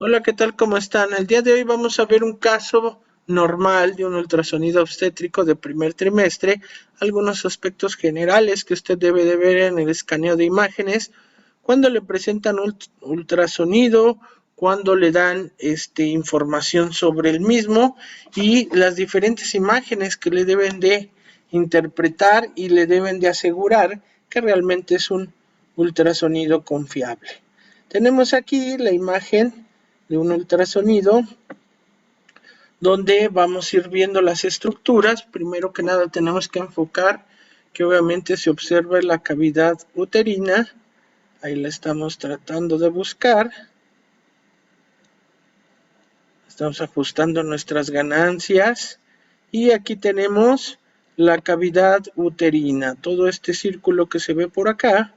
Hola, ¿qué tal? ¿Cómo están? El día de hoy vamos a ver un caso normal de un ultrasonido obstétrico de primer trimestre, algunos aspectos generales que usted debe de ver en el escaneo de imágenes, cuando le presentan ultrasonido, cuando le dan información sobre el mismo y las diferentes imágenes que le deben de interpretar y le deben de asegurar que realmente es un ultrasonido confiable. Tenemos aquí la imagen de un ultrasonido donde vamos a ir viendo las estructuras. Primero que nada tenemos que enfocar que obviamente se observa la cavidad uterina. Ahí la estamos tratando de buscar. Estamos ajustando nuestras ganancias. Y aquí tenemos la cavidad uterina. Todo este círculo que se ve por acá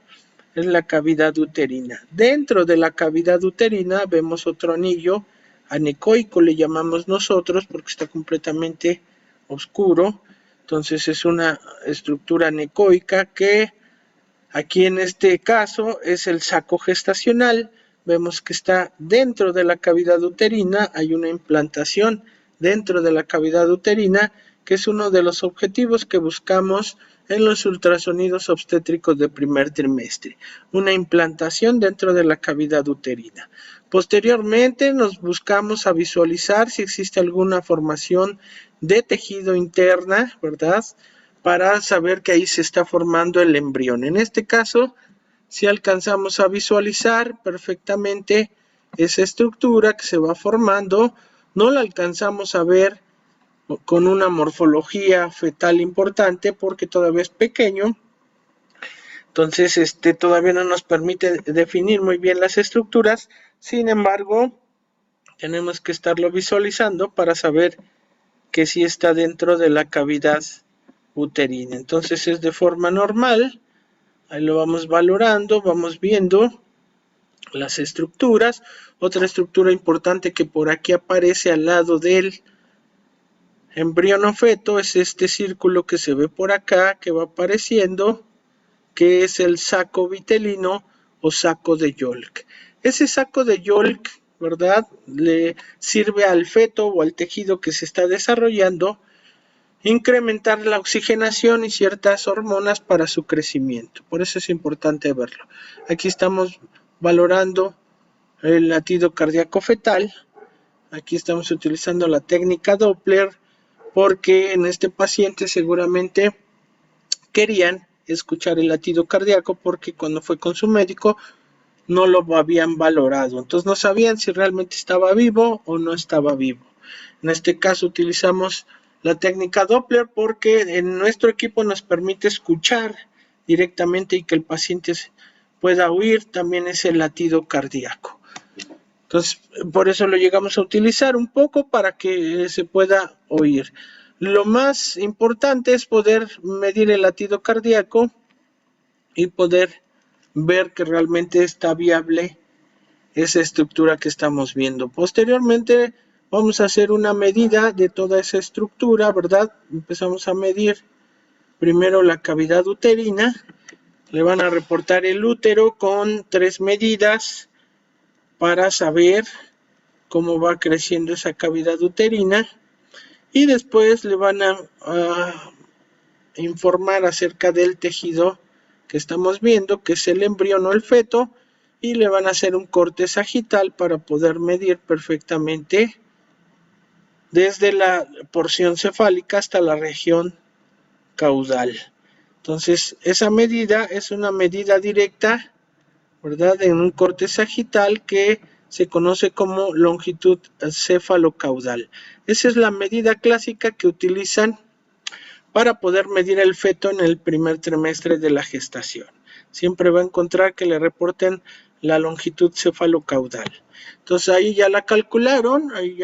es la cavidad uterina. Dentro de la cavidad uterina vemos otro anillo anecoico, le llamamos nosotros, porque está completamente oscuro. Entonces es una estructura anecoica que aquí en este caso es el saco gestacional. Vemos que está dentro de la cavidad uterina, hay una implantación dentro de la cavidad uterina, que es uno de los objetivos que buscamos en los ultrasonidos obstétricos de primer trimestre, una implantación dentro de la cavidad uterina. Posteriormente nos buscamos a visualizar si existe alguna formación de tejido interna, ¿verdad?, para saber que ahí se está formando el embrión. En este caso, si alcanzamos a visualizar perfectamente esa estructura que se va formando, no la alcanzamos a ver con una morfología fetal importante porque todavía es pequeño. Entonces, todavía no nos permite definir muy bien las estructuras. Sin embargo, tenemos que estarlo visualizando para saber que sí está dentro de la cavidad uterina. Entonces es de forma normal. Ahí lo vamos valorando, vamos viendo las estructuras. Otra estructura importante que por aquí aparece al lado del embrión o feto es este círculo que se ve por acá, que va apareciendo, que es el saco vitelino o saco de Yolk. Ese saco de Yolk, ¿verdad?, le sirve al feto o al tejido que se está desarrollando incrementar la oxigenación y ciertas hormonas para su crecimiento. Por eso es importante verlo. Aquí estamos valorando el latido cardíaco fetal. Aquí estamos utilizando la técnica Doppler porque en este paciente seguramente querían escuchar el latido cardíaco porque cuando fue con su médico no lo habían valorado. Entonces no sabían si realmente estaba vivo o no estaba vivo. En este caso utilizamos la técnica Doppler porque en nuestro equipo nos permite escuchar directamente y que el paciente pueda oír también ese latido cardíaco. Entonces, por eso lo llegamos a utilizar un poco para que se pueda oír. Lo más importante es poder medir el latido cardíaco y poder ver que realmente está viable esa estructura que estamos viendo. Posteriormente vamos a hacer una medida de toda esa estructura, ¿verdad? Empezamos a medir primero la cavidad uterina. Le van a reportar el útero con 3 medidas para saber cómo va creciendo esa cavidad uterina. Y después le van a informar acerca del tejido que estamos viendo, que es el embrión o el feto, y le van a hacer un corte sagital para poder medir perfectamente desde la porción cefálica hasta la región caudal. Entonces, esa medida es una medida directa, ¿verdad?, en un corte sagital que se conoce como longitud cefalocaudal. Esa es la medida clásica que utilizan para poder medir el feto en el primer trimestre de la gestación. Siempre va a encontrar que le reporten la longitud cefalocaudal. Entonces ahí ya la calcularon, ahí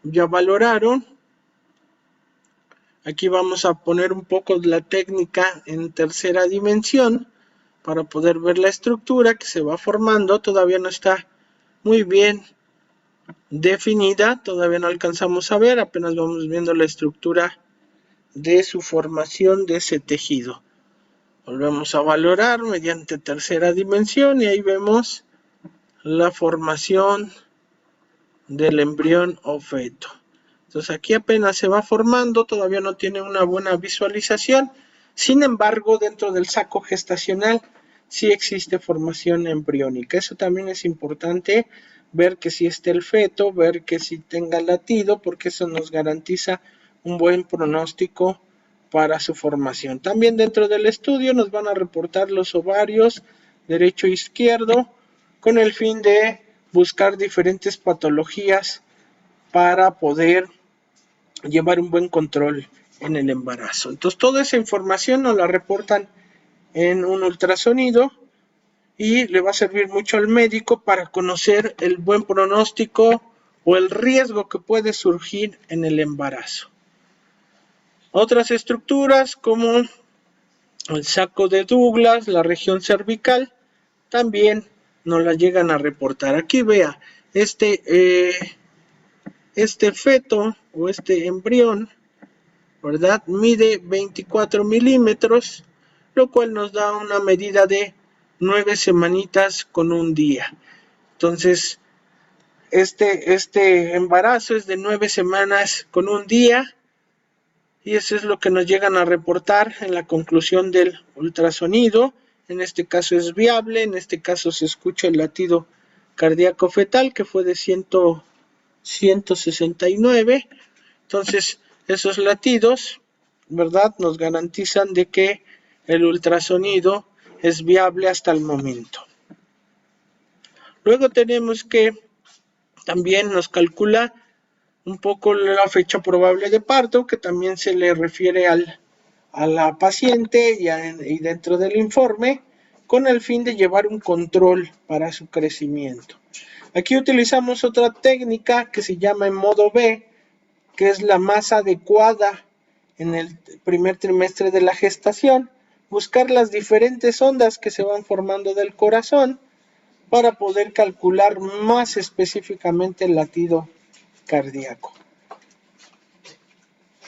ya valoraron. Aquí vamos a poner un poco la técnica en tercera dimensión para poder ver la estructura que se va formando. Todavía no está muy bien definida, todavía no alcanzamos a ver, apenas vamos viendo la estructura de su formación de ese tejido. Volvemos a valorar mediante tercera dimensión y ahí vemos la formación del embrión o feto. Entonces aquí apenas se va formando, todavía no tiene una buena visualización. Sin embargo, dentro del saco gestacional sí existe formación embriónica. Eso también es importante, ver que sí esté el feto, ver que sí tenga latido, porque eso nos garantiza un buen pronóstico para su formación. También dentro del estudio nos van a reportar los ovarios derecho e izquierdo con el fin de buscar diferentes patologías para poder llevar un buen control en el embarazo. Entonces toda esa información nos la reportan en un ultrasonido y le va a servir mucho al médico para conocer el buen pronóstico o el riesgo que puede surgir en el embarazo. Otras estructuras como el saco de Douglas, la región cervical, también nos la llegan a reportar. Aquí vea, este feto o este embrión, ¿verdad? Mide 24 milímetros, lo cual nos da una medida de 9 semanitas con un día. Entonces, este embarazo es de 9 semanas con un día y eso es lo que nos llegan a reportar en la conclusión del ultrasonido. En este caso es viable, en este caso se escucha el latido cardíaco fetal que fue de 169. Entonces, esos latidos, ¿verdad?, nos garantizan de que el ultrasonido es viable hasta el momento. Luego tenemos que también nos calcula un poco la fecha probable de parto, que también se le refiere a la paciente y dentro del informe, con el fin de llevar un control para su crecimiento. Aquí utilizamos otra técnica que se llama en modo B, que es la más adecuada en el primer trimestre de la gestación, buscar las diferentes ondas que se van formando del corazón para poder calcular más específicamente el latido cardíaco.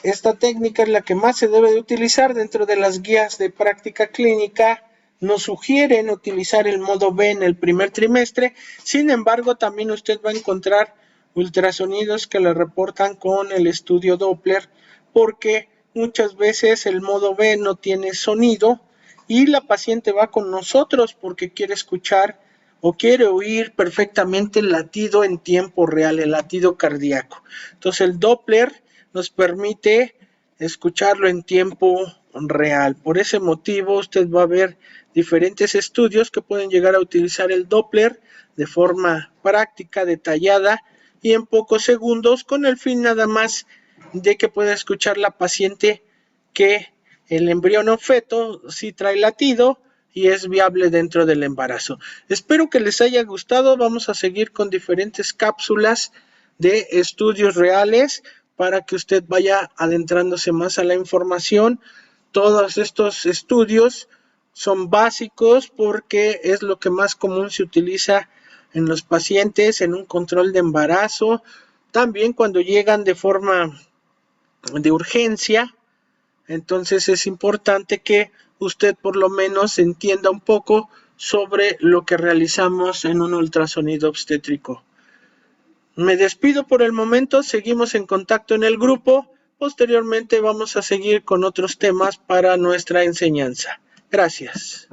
Esta técnica es la que más se debe de utilizar dentro de las guías de práctica clínica. Nos sugieren utilizar el modo B en el primer trimestre, sin embargo también usted va a encontrar ultrasonidos que le reportan con el estudio Doppler, porque muchas veces el modo B no tiene sonido y la paciente va con nosotros porque quiere escuchar o quiere oír perfectamente el latido en tiempo real, el latido cardíaco. Entonces el Doppler nos permite escucharlo en tiempo real. Por ese motivo usted va a ver diferentes estudios que pueden llegar a utilizar el Doppler de forma práctica, detallada y en pocos segundos, con el fin nada más de que pueda escuchar la paciente que el embrión o feto sí trae latido y es viable dentro del embarazo. Espero que les haya gustado. Vamos a seguir con diferentes cápsulas de estudios reales para que usted vaya adentrándose más a la información. Todos estos estudios son básicos porque es lo que más común se utiliza en los pacientes en un control de embarazo. También cuando llegan de forma de urgencia, entonces es importante que usted por lo menos entienda un poco sobre lo que realizamos en un ultrasonido obstétrico. Me despido por el momento, seguimos en contacto en el grupo. Posteriormente vamos a seguir con otros temas para nuestra enseñanza. Gracias.